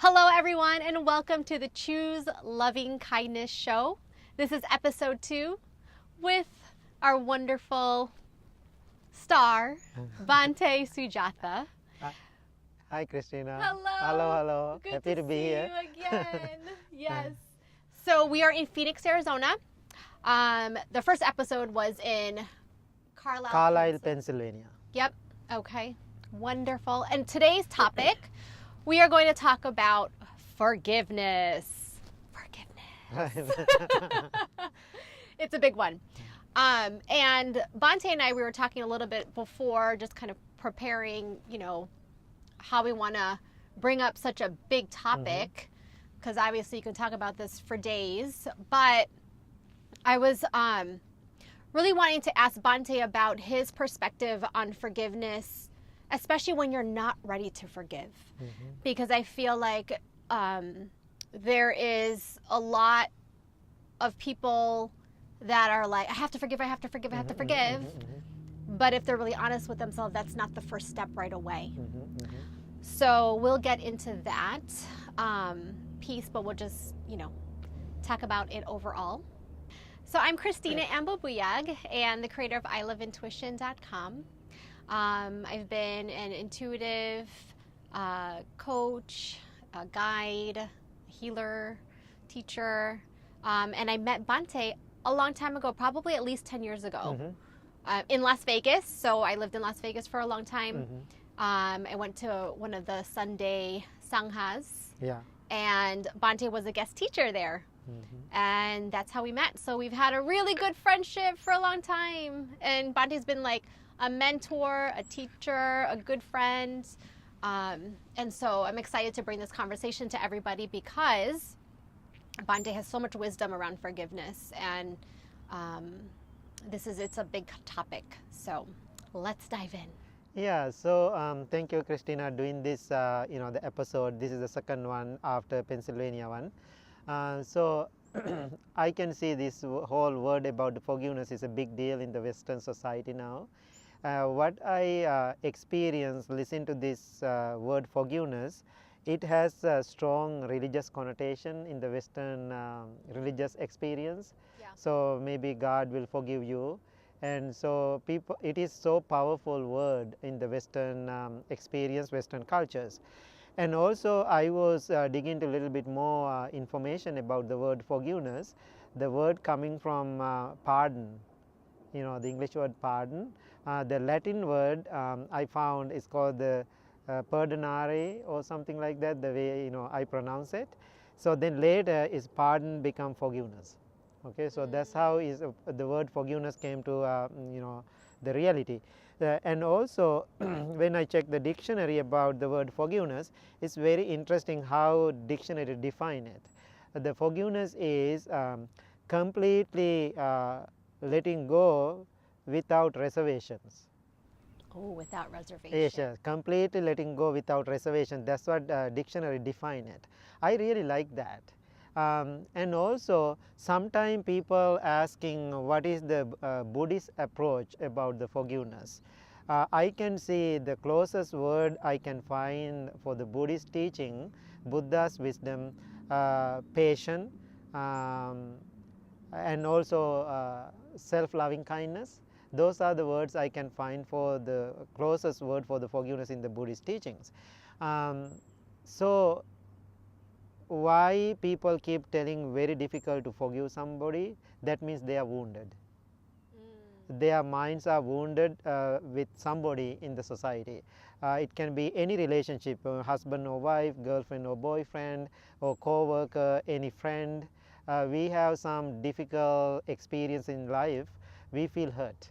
Hello, everyone, and welcome to the Choose Lovingkindness show. This is episode 2 with our wonderful star, Bhante Sujatha. Hi, Christina. Hello. Hello. Good Happy to be see here. you again. Yes. So we are in Phoenix, Arizona. The first episode was in Carlisle, Pennsylvania. Yep. Okay. Wonderful. And today's topic, we are going to talk about forgiveness. It's a big one. And Bhante and I, we were talking a little bit before, just kind of preparing, how we want to bring up such a big topic, because obviously you can talk about this for days. But I was really wanting to ask Bhante about his perspective on forgiveness, especially when you're not ready to forgive. Because I feel like there is a lot of people that are like, I have to forgive. But if they're really honest with themselves, that's not the first step right away. So we'll get into that piece, but we'll just, talk about it overall. So I'm Christina Ambobuyag, and the creator of iloveintuition.com. I've been an intuitive coach, a guide, healer, teacher, and I met Bhante a long time ago, probably at least 10 years ago, in Las Vegas. So I lived in Las Vegas for a long time. I went to one of the Sunday sanghas, and Bhante was a guest teacher there. And that's how we met. So we've had a really good friendship for a long time. And Bhante's been like a mentor, a teacher, a good friend. And so I'm excited to bring this conversation to everybody because Bhante has so much wisdom around forgiveness. And it's a big topic. So let's dive in. Yeah, so thank you, Christina, doing this, the episode. This is the second one after Pennsylvania one. So I can see this whole word about the forgiveness is a big deal in the Western society now. What I listen to this word forgiveness, it has a strong religious connotation in the Western religious experience. So maybe God will forgive you. And so it is so powerful word in the Western experience, Western cultures. And also I was digging into a little bit more information about the word forgiveness. The word coming from pardon, the English word pardon. The Latin word I found is called the perdonare or something like that, the way I pronounce it. So then later is pardon become forgiveness. Okay, so that's how the word forgiveness came to the reality. And also when I check the dictionary about the word forgiveness, it's very interesting how dictionary define it. The forgiveness is completely letting go without reservations. Oh, without reservation. Yes, completely letting go without reservation. That's what dictionary define it. I really like that. And also sometimes people asking what is the Buddhist approach about the forgiveness. I can see the closest word I can find for the Buddhist teaching, Buddha's wisdom, patience, and also self-loving kindness. Those are the words I can find for the closest word for the forgiveness in the Buddhist teachings. So why people keep telling very difficult to forgive somebody, that means they are wounded. Their minds are wounded with somebody in the society. It can be any relationship, husband or wife, girlfriend or boyfriend, or co-worker, any friend. We have some difficult experience in life, we feel hurt.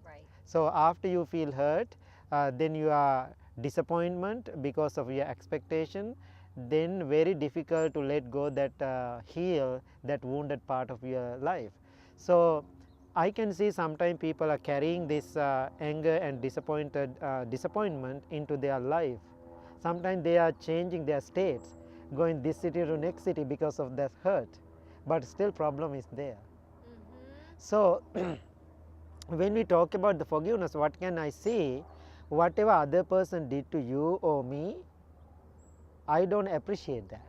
Right. So after you feel hurt, then you are disappointment because of your expectation, then very difficult to let go that heal that wounded part of your life. So I can see sometimes people are carrying this anger and disappointment into their life. Sometimes they are changing their states, going this city to next city because of that hurt, but still problem is there. So when we talk about the forgiveness, what can I say? Whatever other person did to you or me, I don't appreciate that.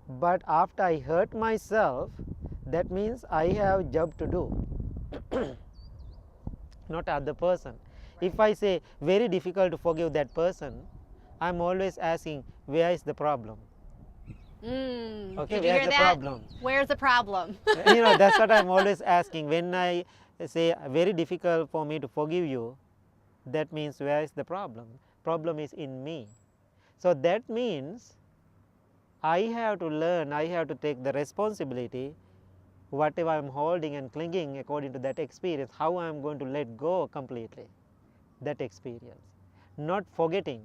But after I hurt myself, that means I have job to do, not other person. If I say very difficult to forgive that person, I'm always asking, where is the problem? Okay, Okay, did you where's hear the that? problem? Where's the problem? That's what I'm always asking. When I say very difficult for me to forgive you, that means where is the problem? Problem is in me. So that means I have to learn, I have to take the responsibility, whatever I'm holding and clinging according to that experience, how I'm going to let go completely that experience. Not forgetting.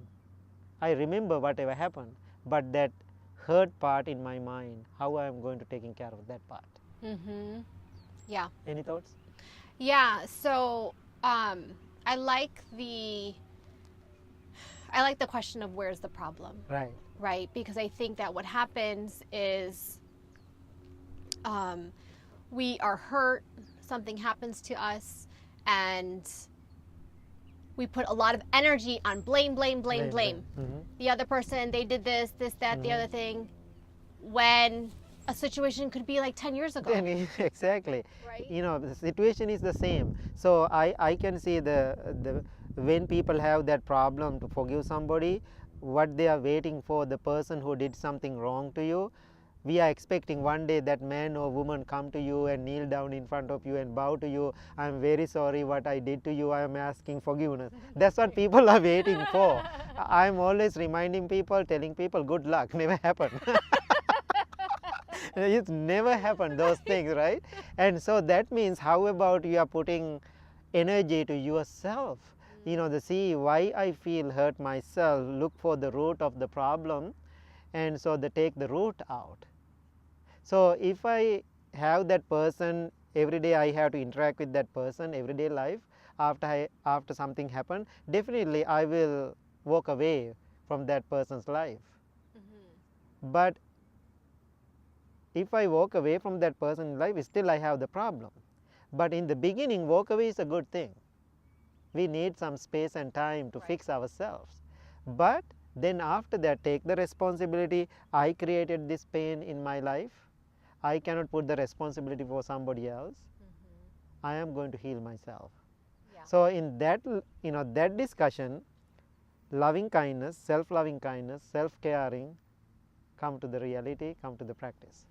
I remember whatever happened, but that hurt part in my mind, how I am going to taking care of that part. Yeah. Any thoughts? Yeah. So I like the question of where's the problem, Right. right? Because I think that what happens is we are hurt, something happens to us, and we put a lot of energy on blame. The other person, they did this, that, the other thing, when a situation could be like 10 years ago. Exactly. Right? The situation is the same. So I can see the when people have that problem to forgive somebody, what they are waiting for, the person who did something wrong to you, we are expecting one day that man or woman come to you and kneel down in front of you and bow to you. I am very sorry what I did to you. I am asking forgiveness. That's what people are waiting for. I am always reminding people, telling people, good luck, never happened. It's never happened, those things, right? And so that means, how about you are putting energy to yourself? See why I feel hurt myself, look for the root of the problem, and so they take the root out. So if I have that person every day, I have to interact with that person everyday life. After something happened, definitely I will walk away from that person's life. But if I walk away from that person's life, still I have the problem. But in the beginning, walk away is a good thing. We need some space and time to fix ourselves. But then after that, take the responsibility. I created this pain in my life. I cannot put the responsibility for somebody else. I am going to heal myself. Yeah. So in that, that discussion, loving kindness, self-loving kindness, self-caring, come to the reality, come to the practice.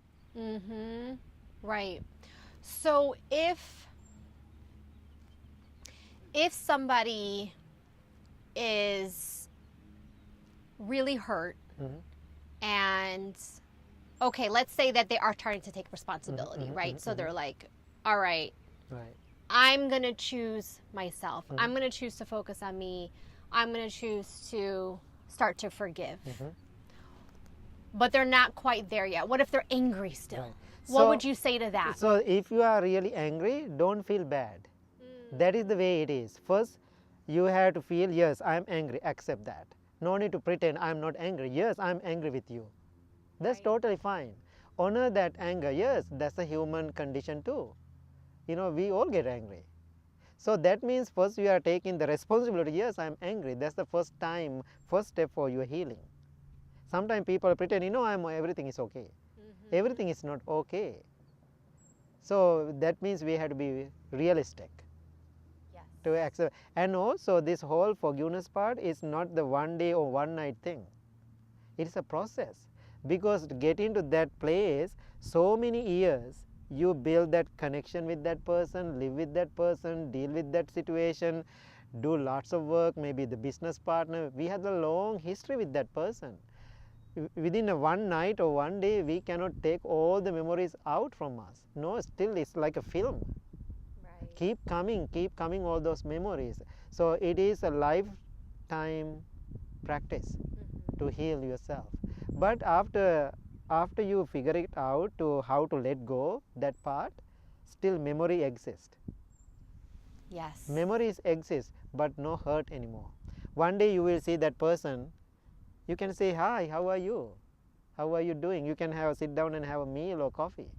Right. So if somebody is really hurt and okay, let's say that they are trying to take responsibility, right? So they're like, all right, I'm going to choose myself. I'm going to choose to focus on me. I'm going to choose to start to forgive. But they're not quite there yet. What if they're angry still? What would you say to that? So if you are really angry, don't feel bad. That is the way it is. First, you have to feel, yes, I am angry, accept that. No need to pretend I am not angry. Yes, I am angry with you. That's totally fine. Honor that anger. Yes, that's a human condition too. We all get angry. So that means first you are taking the responsibility. Yes, I am angry. That's the first step for your healing. Sometimes people pretend, everything is okay. Everything is not okay. So that means we have to be realistic. Yes. To accept. And also this whole forgiveness part is not the one day or one night thing. It is a process. Because to get into that place, so many years, you build that connection with that person, live with that person, deal with that situation, do lots of work, maybe the business partner. We have a long history with that person. Within a one night or one day, we cannot take all the memories out from us. No, still it's like a film. Keep coming all those memories. So it is a lifetime practice to heal yourself. But after you figure it out to how to let go that part, still memory exists. Yes. Memories exist, but no hurt anymore. One day you will see that person, you can say, hi, how are you? How are you doing? You can sit down and have a meal or coffee.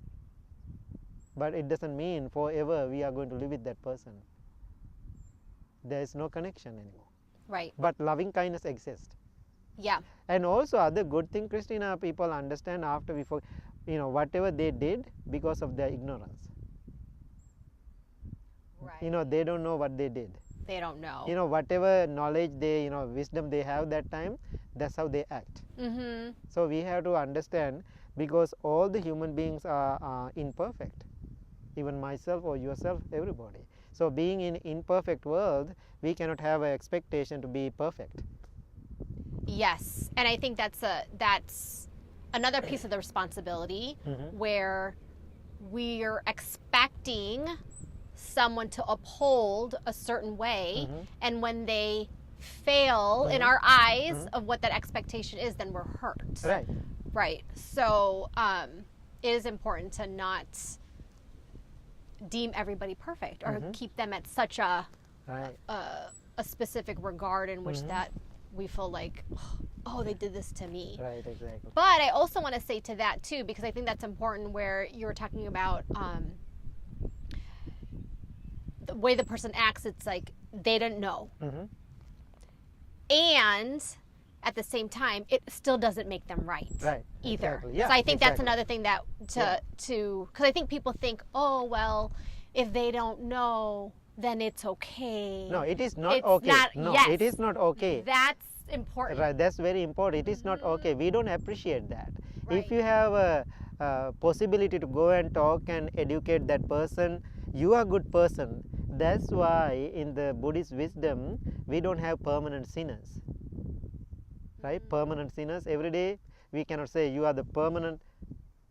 But it doesn't mean forever we are going to live with that person. There is no connection anymore. Right. But loving kindness exists. Yeah. And also other good thing, Christina, people understand after we whatever they did because of their ignorance. Right. They don't know what they did. They don't know. Whatever knowledge they, wisdom they have that time, that's how they act. So we have to understand, because all the human beings are imperfect, even myself or yourself, everybody. So being in imperfect world, we cannot have an expectation to be perfect. Yes, and I think that's another piece of the responsibility, where we're expecting someone to uphold a certain way, and when they fail in our eyes of what that expectation is, then we're hurt. Right. So it is important to not deem everybody perfect, or keep them at such a specific regard in which that we feel like, oh, they did this to me. Right, exactly. But I also want to say to that too, because I think that's important, where you were talking about the way the person acts. It's like they didn't know, and at the same time, it still doesn't make them right either. Exactly. Yeah, so I think that's another thing that because I think people think, oh well, if they don't know, then it's okay. No, it is not It's okay. not- No, yes. it is not okay. That's important. Right, that's very important. It is not okay. We don't appreciate that. If you have a possibility to go and talk and educate that person, you are a good person. That's why in the Buddhist wisdom, we don't have permanent sinners. Right? Permanent sinners. Every day we cannot say you are the permanent,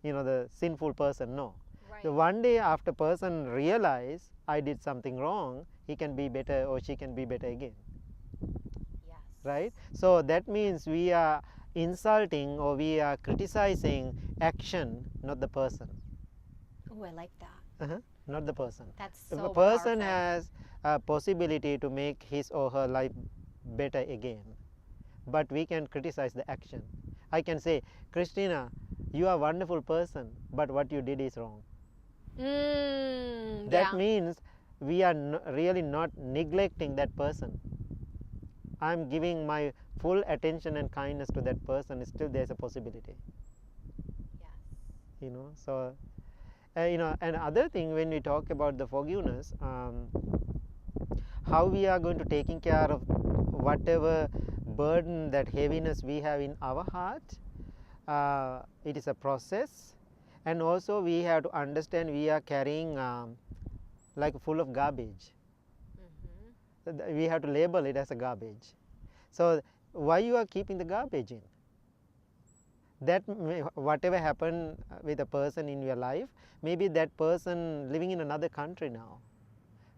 the sinful person. No. Right. So one day after person realize I did something wrong, he can be better or she can be better again. Yes. Right? So that means we are insulting or we are criticizing action, not the person. Oh, I like that. Not the person. That's If so a person powerful. has a possibility to make his or her life better again, but we can criticize the action. I can say, Christina, you are a wonderful person, but what you did is wrong. That means we are really not neglecting that person. I am giving my full attention and kindness to that person. Still there is a possibility. Yes. So and other thing, when we talk about the forgiveness, how we are going to taking care of whatever burden, that heaviness we have in our heart, it is a process. And also we have to understand we are carrying like full of garbage. We have to label it as a garbage. So why you are keeping the garbage in? That whatever happened with a person in your life, maybe that person living in another country now,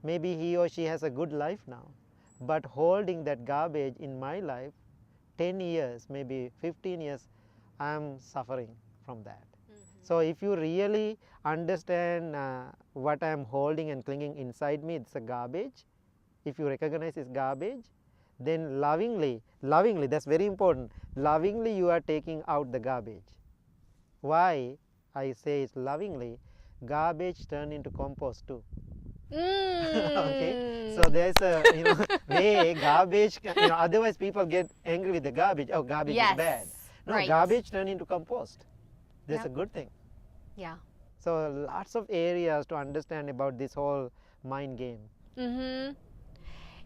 maybe he or she has a good life now, but holding that garbage in my life 10 years, maybe 15 years, I am suffering from that. So if you really understand what I am holding and clinging inside me, it's a garbage. If you recognize it's garbage, then lovingly, that's very important, lovingly you are taking out the garbage. Why I say it's lovingly? Garbage turn into compost too. Okay, so there's a way garbage otherwise people get angry with the garbage. Oh, garbage is bad. No, garbage turn into compost. That's a good thing. Yeah. So lots of areas to understand about this whole mind game.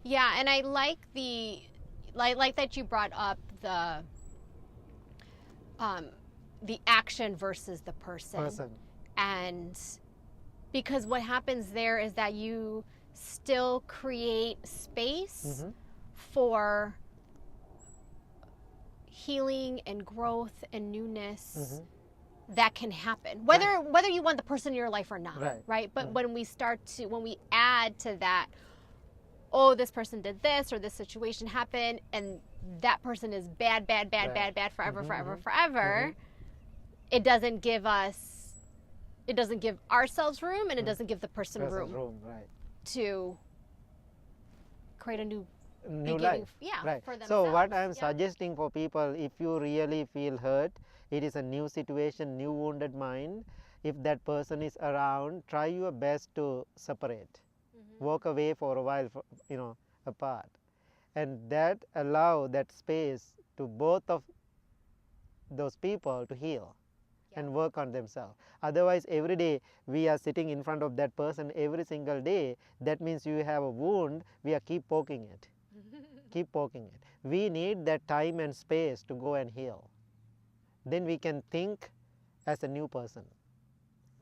Yeah, and I like that you brought up the action versus the person. And because what happens there is that you still create space for healing and growth and newness that can happen, whether you want the person in your life or not, right? But when we add to that, oh, this person did this, or this situation happened, and that person is bad forever, it doesn't give ourselves room, and it doesn't give the person room to create a new life. For themselves. So what I am suggesting for people, if you really feel hurt, it is a new situation, new wounded mind, if that person is around, try your best to separate. Walk away for a while, apart, and that allow that space to both of those people to heal Yeah. and work on themselves. Otherwise, every day we are sitting in front of that person every single day. That means you have a wound, we are keep poking it. Keep poking it. We need that time and space to go and heal. Then we can think as a new person.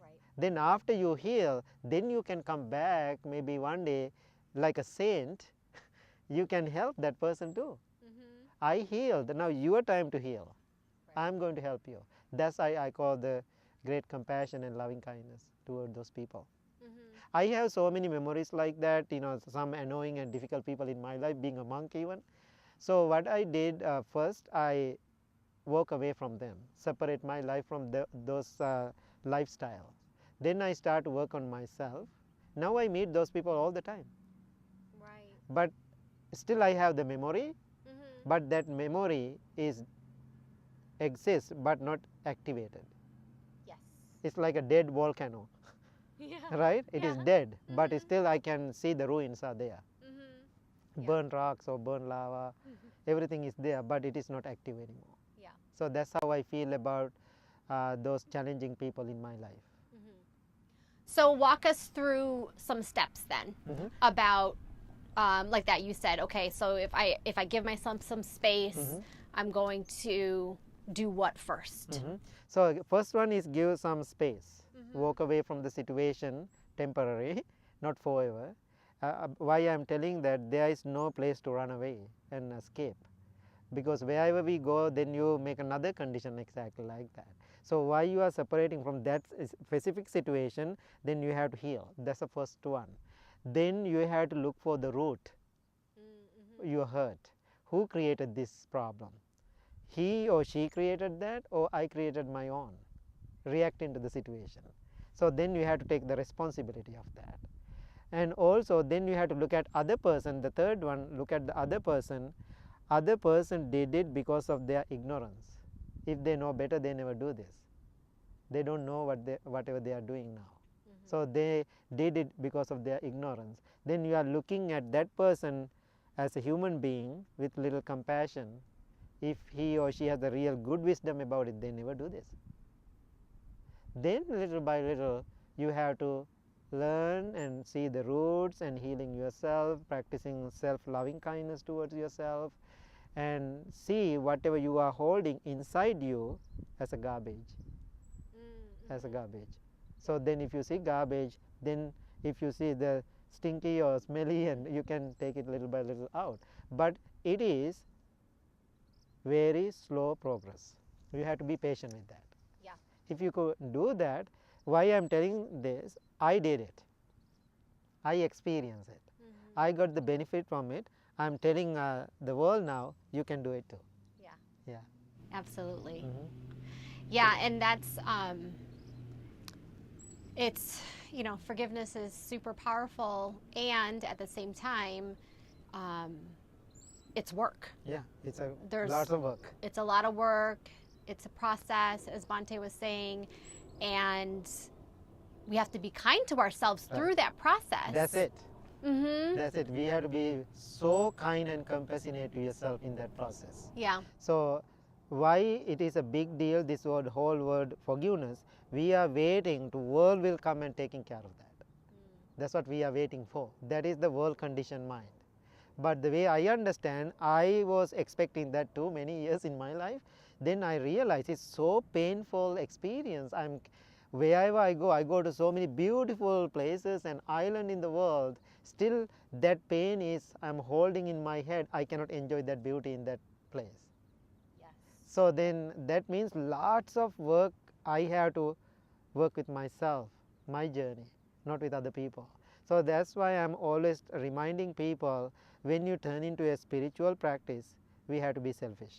Right. Then after you heal, then you can come back maybe one day like a saint. You can help that person too. I healed, now your time to heal. Right. I am going to help you. That's why I call the great compassion and loving kindness toward those people. I have so many memories like that, some annoying and difficult people in my life, being a monk even. So what I did, first I walk away from them, separate my life from those lifestyle. Then I start to work on myself. Now I meet those people all the time. Right. But still I have the memory, but that memory exists but not activated. Yes. It's like a dead volcano. Yeah. Right? It is Yeah. dead, but still I can see the ruins are there. Yeah. Burnt rocks or burnt lava, everything is there, but it is not active anymore. Yeah. So that's how I feel about those challenging people in my life. So walk us through some steps then about like that you said, okay, so if I give myself some space, I'm going to do what first? So first one is give some space. Walk away from the situation temporary, not forever. Why I am telling that, there is no place to run away and escape, because wherever we go, then you make another condition exactly like that. So why you are separating from that specific situation, then you have to heal. That's the first one. Then you have to look for the root. You hurt. Who created this problem? He or she created that, or I created my own, reacting to the situation. So then you have to take the responsibility of that. And also then you have to look at other person. The third one, look at the other person. Other person did it because of their ignorance. If they know better, they never do this. They don't know whatever they are doing now. So they did it because of their ignorance. Then you are looking at that person as a human being with little compassion. If he or she has a real good wisdom about it, they never do this. Then little by little you have to learn and see the roots and healing yourself, practicing self-loving kindness towards yourself, and see whatever you are holding inside you as a garbage. As a garbage. So then if you see garbage, then if you see the stinky or smelly, and you can take it little by little out. But it is very slow progress. You have to be patient with that. Yeah. If you could do that, why I am telling this, I did it. I experienced it. I got the benefit from it. I am telling the world now, you can do it too. Yeah. Yeah. Absolutely. Yeah, and that's it's, forgiveness is super powerful, and at the same time, it's work. Yeah, it's There's lots of work. It's a lot of work. It's a process, as Bhante was saying, and we have to be kind to ourselves through that process. That's it. That's it. We have to be so kind and compassionate to yourself in that process. Yeah. So why it is a big deal, this whole word forgiveness, we are waiting to world will come and taking care of that. That's what we are waiting for. That is the world conditioned mind. But the way I understand, I was expecting that too many years in my life. Then I realized it's so painful experience. Wherever I go to so many beautiful places and island in the world. Still that pain is I'm holding in my head. I cannot enjoy that beauty in that place. Yes. So then that means lots of work I have to work with myself, my journey, not with other people. So that's why I'm always reminding people, when you turn into a spiritual practice, we have to be selfish.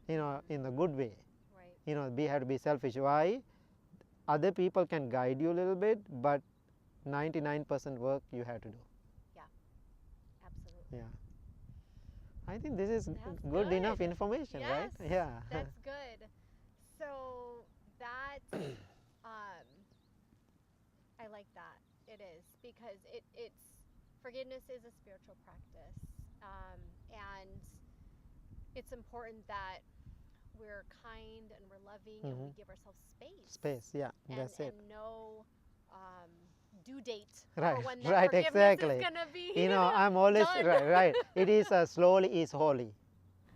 In a good way. Right. We have to be selfish. Why? Other people can guide you a little bit, but 99% work you have to do. Yeah. Absolutely. Yeah. I think this is That's good good. enough information, right? Yes, Yeah. That's good. So that I like that. It is, because it's forgiveness is a spiritual practice, and it's important that we're kind and we're loving and we give ourselves space. Space, yeah, that's it. And no due date Right, for when that right, forgiveness exactly. is gonna be. You know, I'm always done. right. It is slowly is holy.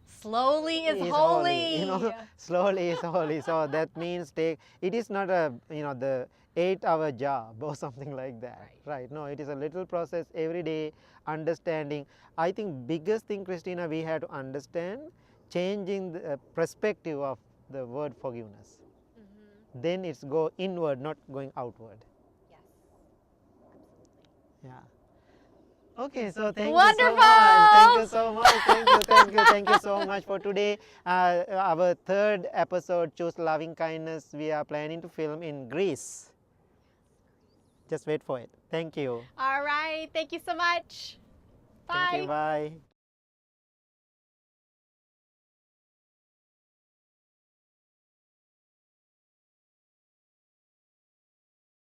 Slowly is holy. You know, slowly is holy. So that means it is not a the 8-hour job or something like that. Right. No, it is a little process every day, understanding. I think biggest thing, Christina, we have to understand, changing the perspective of the word forgiveness. Then it's go inward, not going outward. Yes. Yeah. Okay, so thank Wonderful. you so much. Thank you so much for today. Our third episode, Choose Lovingkindness, we are planning to film in Greece. Just wait for it. Thank you. All right. Thank you so much. Bye. Thank you. Bye.